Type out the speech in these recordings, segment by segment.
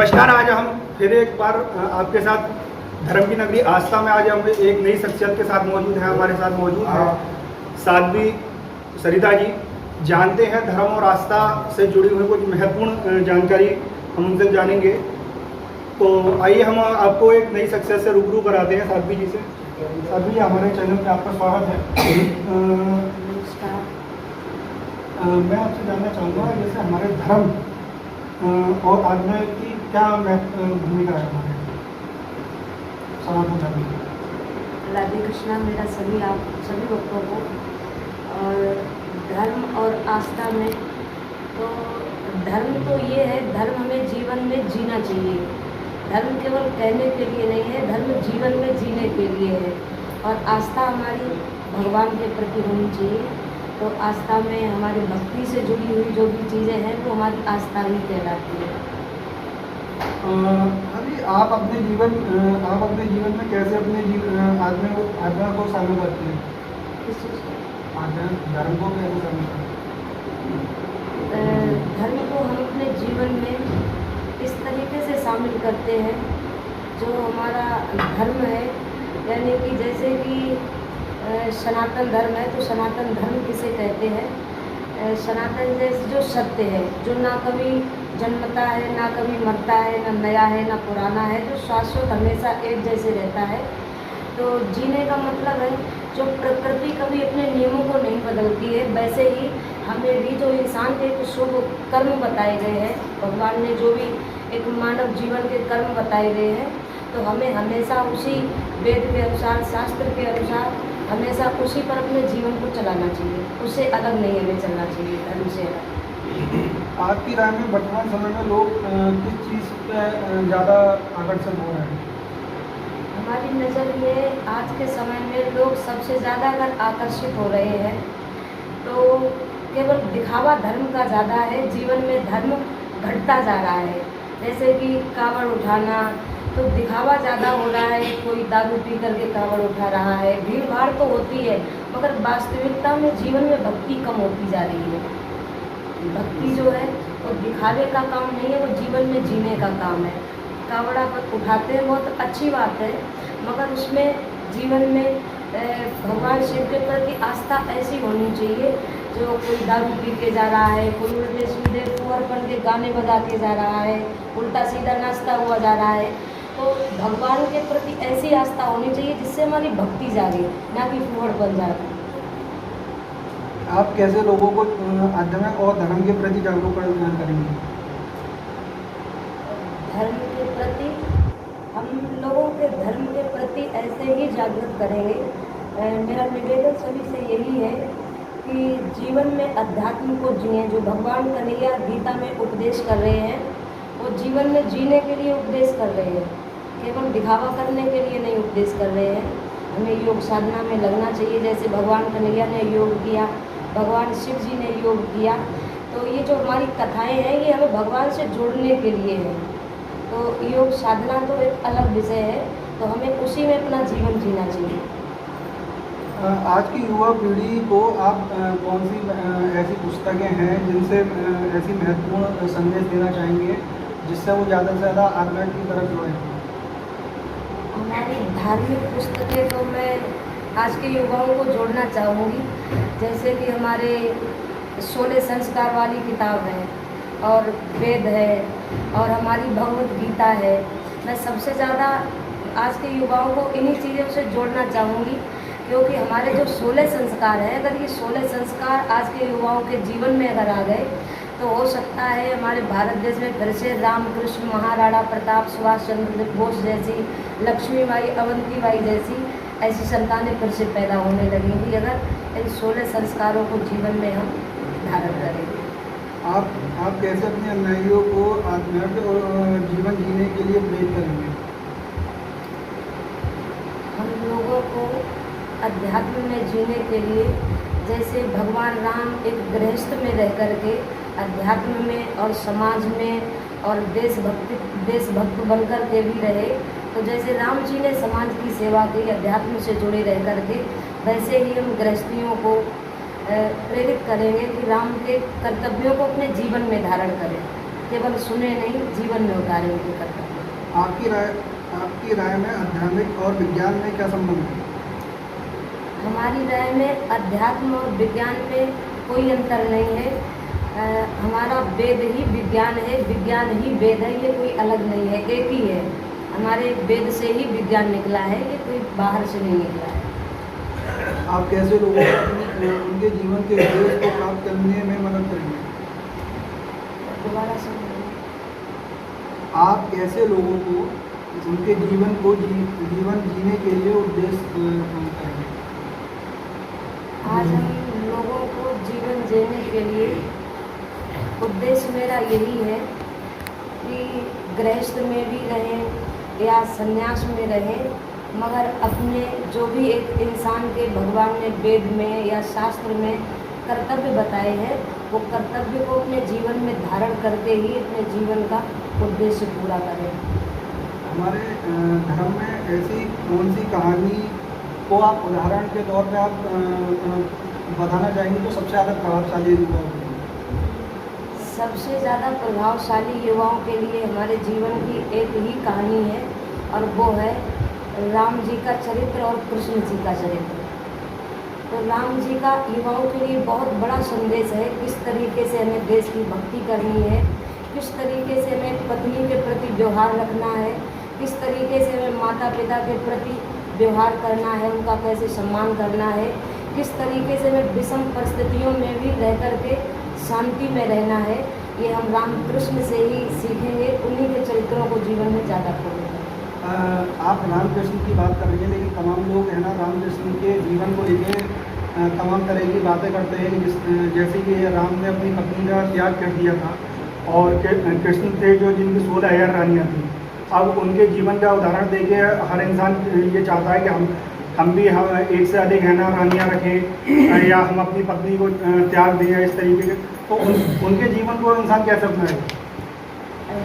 नमस्कार। आज हम फिर एक बार आपके साथ धर्म की नगरी आस्था में आज हम एक नई शख्सियत के साथ मौजूद हैं। हमारे साथ मौजूद हैं साध्वी सरिता जी। जानते हैं धर्म और आस्था से जुड़ी हुई कुछ महत्वपूर्ण जानकारी हम उनसे जानेंगे। तो आइए हम आपको एक नई शख्सियत से रूबरू कराते हैं साध्वी जी से। साध्वी जी, हमारे चैनल पे आपका स्वागत है। नमस्कार। मैं आपसे जानना चाहूँगा जैसे हमारे धर्म और आत्मा की क्या भूमिका है हमारे सनातन धर्म में? राधे कृष्णा मेरा सभी भक्तों को। और धर्म और आस्था में तो धर्म तो ये है, धर्म हमें जीवन में जीना चाहिए। धर्म केवल कहने के लिए नहीं है, धर्म जीवन में जीने के लिए है। और आस्था हमारी भगवान के प्रति होनी चाहिए। तो आस्था में हमारी भक्ति से जुड़ी हुई जो भी चीज़ें हैं वो हमारी आस्था ही कहलाती है। अभी आप अपने जीवन में कैसे अपने आत्मा को शामिल करते हैं? किस चीज़ को? धर्म को कैसे शामिल करते हैं? धर्म को हम अपने जीवन में इस तरीके से शामिल करते हैं, जो हमारा धर्म है, यानी कि जैसे कि सनातन धर्म है। तो सनातन धर्म किसे कहते हैं? सनातन जैसे जो सत्य है, जो ना कभी जन्मता है, ना कभी मरता है, ना नया है ना पुराना है, जो शाश्वत हमेशा एक जैसे रहता है। तो जीने का मतलब है जो प्रकृति कभी अपने नियमों को नहीं बदलती है, वैसे ही हमें भी जो इंसान के कुछ शुभ कर्म बताए गए हैं, भगवान ने जो भी एक मानव जीवन के कर्म बताए गए हैं, तो हमें हमेशा उसी वेद के अनुसार, शास्त्र के अनुसार हमेशा उसी पर अपने जीवन को चलाना चाहिए। उससे अलग नहीं हमें चलना चाहिए, धर्म से अलग। आपकी राय में वर्तमान समय में लोग किस चीज़ पे ज़्यादा आकर्षित हो रहे हैं? हमारी नज़र में आज के समय में लोग सबसे ज़्यादा अगर आकर्षित हो रहे हैं तो केवल दिखावा धर्म का ज़्यादा है। जीवन में धर्म घटता जा रहा है। जैसे कि कांवड़ उठाना, तो दिखावा ज़्यादा हो रहा है। कोई दारू पी करके कांवड़ उठा रहा है। भीड़ भाड़ तो होती है, मगर वास्तविकता में जीवन में भक्ति कम होती जा रही है। भक्ति जो है वो दिखावे का काम नहीं है, वो जीवन में जीने का काम है। कांवड़ा पर उठाते हैं, बहुत अच्छी बात है, मगर उसमें जीवन में भगवान शिव के प्रति आस्था ऐसी होनी चाहिए। जो कोई दारू पी के जा रहा है, कोई उल्टे सीधे कुंवर बन के गाने बजा के जा रहा है, उल्टा सीधा नाचता हुआ जा रहा है, तो भगवान के प्रति ऐसी आस्था होनी चाहिए जिससे हमारी भक्ति जागे, ना कि फूहड़ बन जाए। आप कैसे लोगों को आध्यात्मिक और धर्म के प्रति जागरूक करेंगे? धर्म के प्रति हम लोगों के धर्म के प्रति ऐसे ही जागृत करेंगे। मेरा निवेदन सभी से यही है कि जीवन में अध्यात्म को जिए। जो भगवान कन्हैया गीता में उपदेश कर रहे हैं, वो जीवन में जीने के लिए उपदेश कर रहे हैं, केवल दिखावा करने के लिए नहीं उपदेश कर रहे हैं। हमें योग साधना में लगना चाहिए, जैसे भगवान कन्हैया ने योग किया, भगवान शिव जी ने योग किया। तो ये जो हमारी कथाएं हैं, ये हमें भगवान से जोड़ने के लिए है। तो योग साधना तो एक अलग विषय है, तो हमें उसी में अपना जीवन जीना चाहिए। आज की युवा पीढ़ी को आप कौन सी ऐसी पुस्तकें हैं जिनसे ऐसी महत्वपूर्ण संदेश देना चाहेंगे जिससे वो ज़्यादा से ज़्यादा आध्यात्म की तरफ जुड़े? हमारी धार्मिक पुस्तकें तो मैं आज के युवाओं को जोड़ना चाहूँगी, जैसे कि हमारे 16 संस्कार वाली किताब है, और वेद है, और हमारी भगवत गीता है। मैं सबसे ज़्यादा आज के युवाओं को इन्हीं चीज़ों से जोड़ना चाहूँगी, क्योंकि हमारे जो 16 संस्कार हैं, अगर ये 16 संस्कार आज के युवाओं के जीवन में अगर आ गए, तो हो सकता है हमारे भारत देश में फिर से रामकृष्ण, महाराणा प्रताप, सुभाष चंद्र बोस जैसी, लक्ष्मीबाई, अवंतीबाई जैसी ऐसी संतानें फिर से पैदा होने लगेंगी, अगर इन 16 संस्कारों को जीवन में हम धारण करेंगे। आप कैसे अपने अनुयायियों को आध्यात्मिक और जीवन जीने के लिए प्रेरित करेंगे? हम लोगों को अध्यात्म में जीने के लिए, जैसे भगवान राम एक गृहस्थ में रह करके अध्यात्म में और समाज में और देशभक्त बनकर के भी रहे, तो जैसे राम जी ने समाज की सेवा की अध्यात्म से जुड़े रह करके, वैसे ही हम गृहस्थियों को प्रेरित करेंगे कि राम के कर्तव्यों को अपने जीवन में धारण करें। केवल सुने नहीं, जीवन में उतारे उनके कर्तव्य। आपकी राय में आध्यात्मिक और विज्ञान में क्या संबंध है? हमारी राय में अध्यात्म और विज्ञान में कोई अंतर नहीं है। हमारा वेद ही विज्ञान है, विज्ञान ही वेद है, ये कोई अलग नहीं है, एक ही है। हमारे वेद से ही विज्ञान निकला है, ये कोई बाहर से नहीं निकला है। आप कैसे लोगों को उनके जीवन के उद्देश्य को प्राप्त करने में मदद करेंगे? दोबारा से बोलिए। आप कैसे लोगों को उनके जीवन जीने के लिए उद्देश्य करेंगे? आज हम लोगों को जीवन जीने के लिए उद्देश्य मेरा यही है कि गृहस्थ में भी रहें या संन्यास में रहें, मगर अपने जो भी एक इंसान के भगवान ने वेद में या शास्त्र में कर्तव्य बताए हैं, वो कर्तव्य को अपने जीवन में धारण करके ही अपने जीवन का उद्देश्य पूरा करें। हमारे धर्म में ऐसी कौन सी कहानी को आप उदाहरण के तौर पे आप बताना चाहेंगे तो सबसे ज़्यादा प्रभावशाली होगी? सबसे ज़्यादा प्रभावशाली युवाओं के लिए हमारे जीवन की एक ही कहानी है, और वो है राम जी का चरित्र और कृष्ण जी का चरित्र। तो राम जी का युवाओं के लिए बहुत बड़ा संदेश है, किस तरीके से हमें देश की भक्ति करनी है, किस तरीके से हमें पत्नी के प्रति व्यवहार रखना है, किस तरीके से हमें माता पिता के प्रति व्यवहार करना है, उनका कैसे सम्मान करना है, किस तरीके से हमें विषम परिस्थितियों में भी रह कर के शांति में रहना है। ये हम राम कृष्ण से ही सीखेंगे, उन्हीं के चरित्रों को जीवन में ज़्यादा खोलेंगे। आप राम कृष्ण की बात कर रही हैं, लेकिन तमाम लोग है ना राम कृष्ण के जीवन को लेकर तमाम तरह की बातें करते हैं, जैसे कि राम ने अपनी पत्नी का त्याग कर दिया था और कृष्ण थे जो जिनकी 16,000 रानियाँ थी। अब उनके जीवन का उदाहरण देके हर इंसान ये चाहता है कि हम भी एक से अधिक है ना रानियाँ रखें या हम अपनी पत्नी को त्याग दें, इस तरीके के। तो उनके जीवन को इंसान कैसे अपनाए?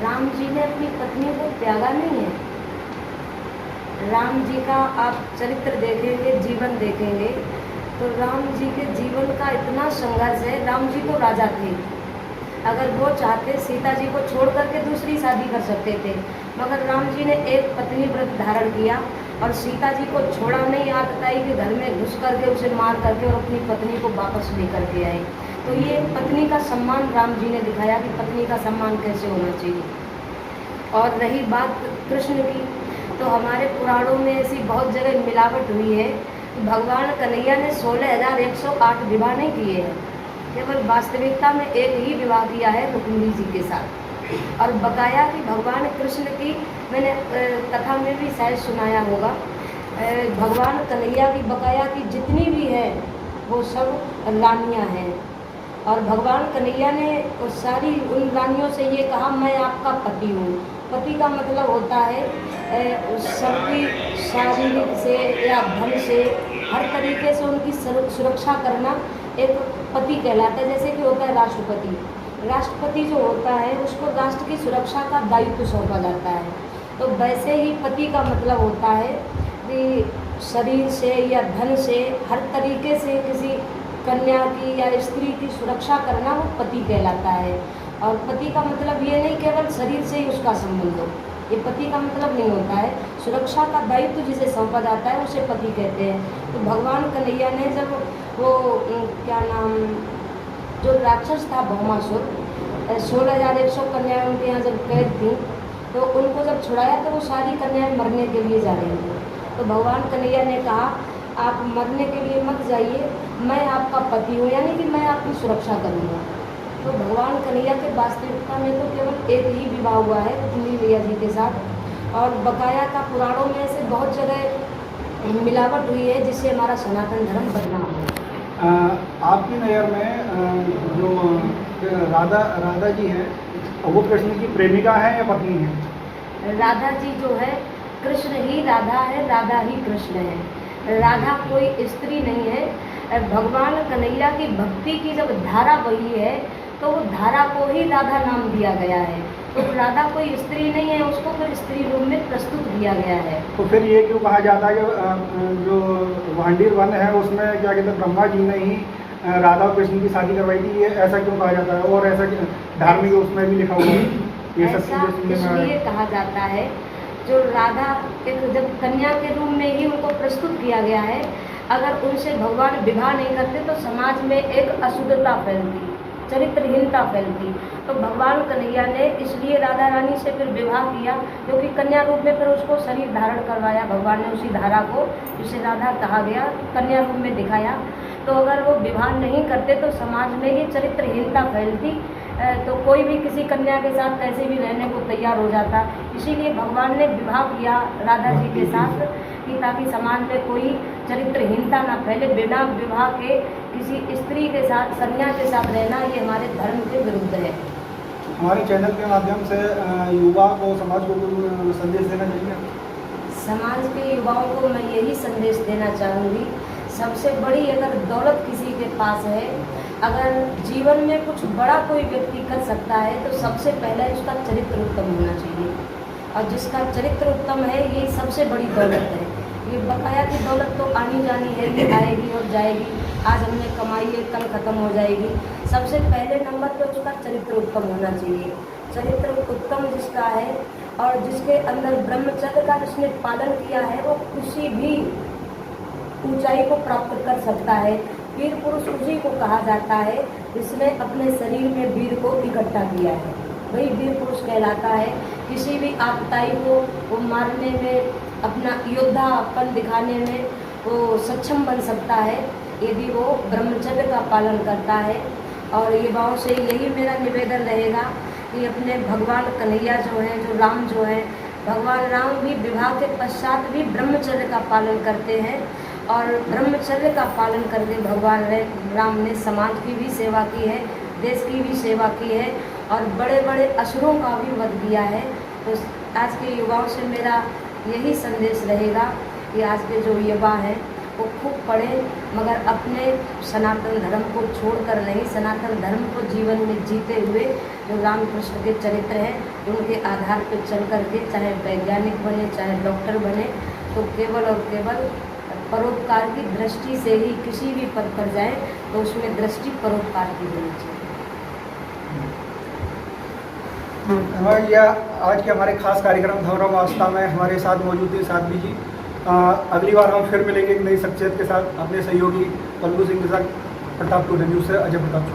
राम जी ने अपनी पत्नी को त्यागा नहीं है। राम जी का आप चरित्र देखेंगे, जीवन देखेंगे, तो राम जी के जीवन का इतना संघर्ष है। राम जी तो राजा थे, अगर वो चाहते सीता जी को छोड़ करके दूसरी शादी कर सकते थे, मगर राम जी ने एक पत्नी व्रत धारण किया और सीता जी को छोड़ा नहीं, यहाँ बताई कि घर में घुस करके उसे मार करके और अपनी पत्नी को वापस लेकर के आए। तो ये पत्नी का सम्मान राम जी ने दिखाया कि पत्नी का सम्मान कैसे होना चाहिए। और रही बात कृष्ण की, तो हमारे पुराणों में ऐसी बहुत जगह मिलावट हुई है कि भगवान कन्हैया ने 16,108 विवाह नहीं किए हैं, केवल वास्तविकता में एक ही विवाह किया है रुक्मिणी जी के साथ। और बकाया कि भगवान कृष्ण की मैंने कथा में भी शायद सुनाया होगा, भगवान कन्हैया की बकाया की जितनी भी है वो सब रानियाँ हैं, और भगवान कन्हैया ने सारी उन रानियों से ये कहा, मैं आपका पति हूँ। पति का मतलब होता है सबकी शारीरिक से या धन से हर तरीके से उनकी सुरक्षा करना एक पति कहलाता है। जैसे कि होता है राष्ट्रपति, राष्ट्रपति जो होता है उसको राष्ट्र की सुरक्षा का दायित्व सौंपा जाता है। तो वैसे ही पति का मतलब होता है कि शरीर से या धन से हर तरीके से किसी कन्या की या स्त्री की सुरक्षा करना वो पति कहलाता है। और पति का मतलब ये नहीं केवल शरीर से ही उसका संबंध हो, ये पति का मतलब नहीं होता है। सुरक्षा का दायित्व जिसे सौंपा जाता है उसे पति कहते हैं। तो भगवान कन्हैया ने जब वो क्या नाम जो राक्षस था भौमासुर, 16,100 कन्याएं उनके यहाँ जब कैद थी, तो उनको जब छुड़ाया तो वो सारी कन्याएं मरने के लिए जा रही थी। तो भगवान कन्हैया ने कहा, आप मरने के लिए मत जाइए, मैं आपका पति हूँ, यानी कि मैं आपकी सुरक्षा करूँगा। तो भगवान कन्हैया के वास्तविकता में तो केवल एक ही विवाह हुआ है रुक्मिणी मैया जी के साथ, और बकाया का पुराणों में से बहुत जगह मिलावट हुई है जिससे हमारा सनातन धर्म बदनाम है। आपकी नज़र में जो राधा जी हैं, वो कृष्ण की प्रेमिका है या पत्नी है? राधा जी जो है कृष्ण ही राधा है, राधा ही कृष्ण है। राधा कोई स्त्री नहीं है। भगवान कन्हैया की भक्ति की जब धारा बही है तो वो धारा को ही राधा नाम दिया गया है। तो राधा कोई स्त्री नहीं है, उसको फिर स्त्री रूप में प्रस्तुत किया गया है। तो फिर ये क्यों कहा जाता है कि जो वांडीर वन है उसमें क्या कहते हैं ब्रह्मा जी ने ही राधा और कृष्ण की शादी करवाई थी, ये ऐसा क्यों कहा जाता है? और ऐसा धार्मिक उसमें भी लिखा हुआ है ये सब ऐसा चीज़ें सुनने में इसलिए आया। कहा जाता है, जो राधा एक जब कन्या के रूप में ही उनको प्रस्तुत किया गया है, अगर उनसे भगवान विवाह नहीं करते तो समाज में एक अशुद्धता फैलती, चरित्रहीनता फैलती। तो भगवान कन्हैया ने इसलिए राधा रानी से फिर विवाह किया, क्योंकि कन्या रूप में फिर उसको शरीर धारण करवाया भगवान ने, उसी धारा को जिसे राधा कहा गया, कन्या रूप में दिखाया। तो अगर वो विवाह नहीं करते तो समाज में ये चरित्रहीनता फैलती, तो कोई भी किसी कन्या के साथ कैसे भी रहने को तैयार हो जाता। इसीलिए भगवान ने विवाह किया राधा जी के साथ, कि ताकि समाज में कोई चरित्रहीनता ना फैले। बिना विवाह के किसी स्त्री के साथ, कन्या के साथ रहना ये हमारे धर्म के विरुद्ध है। हमारे चैनल के माध्यम से युवा को, समाज को कोई संदेश देना चाहिए? समाज के युवाओं को मैं यही संदेश देना चाहूँगी, सबसे बड़ी अगर दौलत किसी के पास है, अगर जीवन में कुछ बड़ा कोई व्यक्ति कर सकता है तो सबसे पहले उसका चरित्र उत्तम होना चाहिए। और जिसका चरित्र उत्तम है ये सबसे बड़ी दौलत है। ये बकाया की दौलत तो आनी जानी है, ये आएगी और जाएगी, आज हमने कमाई है कल ख़त्म हो जाएगी। सबसे पहले नंबर पर उसका चरित्र उत्तम होना चाहिए। चरित्र उत्तम जिसका है और जिसके अंदर ब्रह्मचर्य का जिसने पालन किया है, वो किसी भी ऊंचाई को प्राप्त कर सकता है। वीर पुरुष उसी को कहा जाता है जिसने अपने शरीर में वीर को इकट्ठा किया है, वही वीर पुरुष कहलाता है। किसी भी आपदाई को वो मारने में, अपना योद्धापन दिखाने में वो सक्षम बन सकता है यदि वो ब्रह्मचर्य का पालन करता है। और युवाओं से यही मेरा निवेदन रहेगा कि अपने भगवान कन्हैया जो हैं, जो राम जो हैं, भगवान राम भी विवाह के पश्चात भी ब्रह्मचर्य का पालन करते हैं। और ब्रह्मचर्य का पालन करके भगवान राम ने समाज की भी सेवा की है, देश की भी सेवा की है और बड़े बड़े असुरों का भी वध किया है। तो आज के युवाओं से मेरा यही संदेश रहेगा कि आज के जो युवा हैं वो खूब पढ़ें, मगर अपने सनातन धर्म को छोड़कर नहीं, सनातन धर्म को जीवन में जीते हुए जो रामकृष्ण के चरित्र हैं उनके आधार पर चल करके चाहे वैज्ञानिक बने, चाहे डॉक्टर बने, तो केवल और केवल परोपकार की दृष्टि से ही किसी भी पद पर जाए तो उसमें दृष्टि परोपकार की होनी चाहिए। हमारे आज के हमारे खास कार्यक्रम धर्म आस्था में हमारे साथ मौजूद थे साध्वी जी। अगली बार हम फिर मिलेंगे एक नई शख्सियत के साथ। अपने सहयोगी पल्लू सिंह के साथ प्रताप टूडे न्यूज़ से अजय प्रताप।